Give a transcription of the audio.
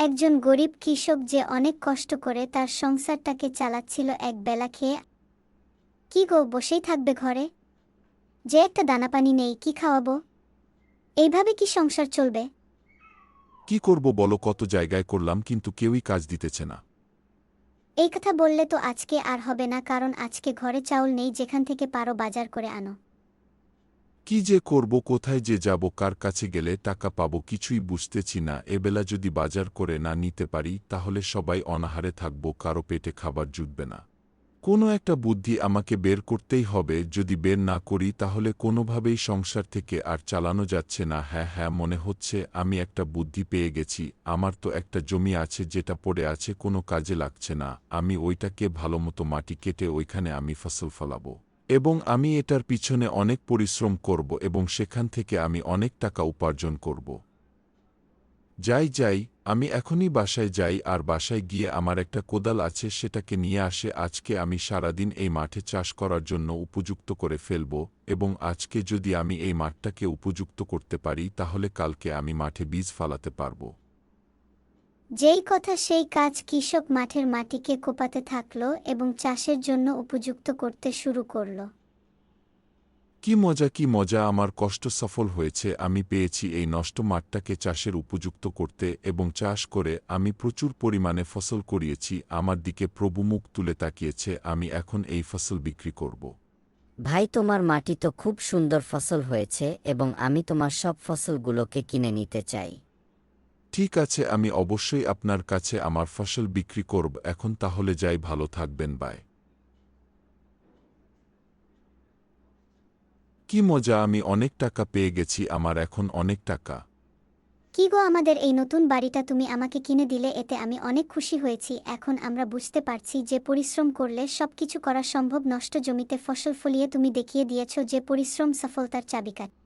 একজন গরিব কৃষক যে অনেক কষ্ট করে তার সংসারটাকে চালাচ্ছিল এক বেলা খেয়ে। কি গো, বসেই থাকবে ঘরে? যে একটা দানা পানি নেই, কি খাওয়াবো? এইভাবে কি সংসার চলবে? কি করব বলো, কত জায়গায় করলাম কিন্তু কেউই কাজ দিতেছে না। এই কথা বললে তো আজকে আর হবে না, কারণ আজকে ঘরে চাউল নেই, যেখান থেকে পারো বাজার করে আনো। কি যে করব, কোথায় যে যাব, কার কাছে গেলে টাকা পাবো কিছুই বুঝতেছি না। এবেলা যদি বাজার করে না নিতে পারি তাহলে সবাই অনাহারে থাকব, কারো পেটে খাবার জুটবে না। কোনো একটা বুদ্ধি আমাকে বের করতেই হবে, যদি বের না করি তাহলে কোনোভাবেই সংসার থেকে আর চালানো যাচ্ছে না। হ্যাঁ হ্যাঁ, মনে হচ্ছে আমি একটা বুদ্ধি পেয়ে গেছি। আমার তো একটা জমি আছে যেটা পড়ে আছে, কোনো কাজে লাগছে না। আমি ওইটাকে ভালোমতো মাটি কেটে ওইখানে আমি ফসল ফলাবো, এবং আমি এটার পিছনে অনেক পরিশ্রম করব এবং সেখান থেকে আমি অনেক টাকা উপার্জন করব। যাই যাই, আমি এখনই বাসায় যাই, আর বাসায় গিয়ে আমার একটা কোদাল আছে সেটাকে নিয়ে আসে। আজকে আমি সারাদিন এই মাঠে চাষ করার জন্য উপযুক্ত করে ফেলব, এবং আজকে যদি আমি এই মাঠটাকে উপযুক্ত করতে পারি তাহলে কালকে আমি মাঠে বীজ ফালাতে পারব। যেই কথা সেই কাজ, কৃষক মাঠের মাটিকে কোপাতে থাকলো এবং চাষের জন্য উপযুক্ত করতে শুরু করলো। কি মজা কি মজা, আমার কষ্ট সফল হয়েছে। আমি পেয়েছি এই নষ্ট মাঠটাকে চাষের উপযুক্ত করতে, এবং চাষ করে আমি প্রচুর পরিমাণে ফসল করিয়েছি। আমার দিকে প্রভু মুখ তুলে তাকিয়েছে, আমি এখন এই ফসল বিক্রি করব। ভাই, তোমার মাটি তো খুব সুন্দর ফসল হয়েছে এবং আমি তোমার সব ফসলগুলোকে কিনে নিতে চাই। ঠিক আছে, আমি অবশ্যই আপনার কাছে আমার ফসল বিক্রি করব। এখন তাহলে যাই, ভালো থাকবেন, বাই। কি মজা, আমি অনেক টাকা পেয়ে গেছি, আমার এখন অনেক টাকা। কি গো, আমাদের এই নতুন বাড়িটা তুমি আমাকে কিনে দিলে, এতে আমি অনেক খুশি হয়েছি। এখন আমরা বুঝতে পারছি যে পরিশ্রম করলে সবকিছু করা সম্ভব। নষ্ট জমিতে ফসল ফলিয়ে তুমি দেখিয়ে দিয়েছো যে পরিশ্রম সফলতার চাবিকাঠি।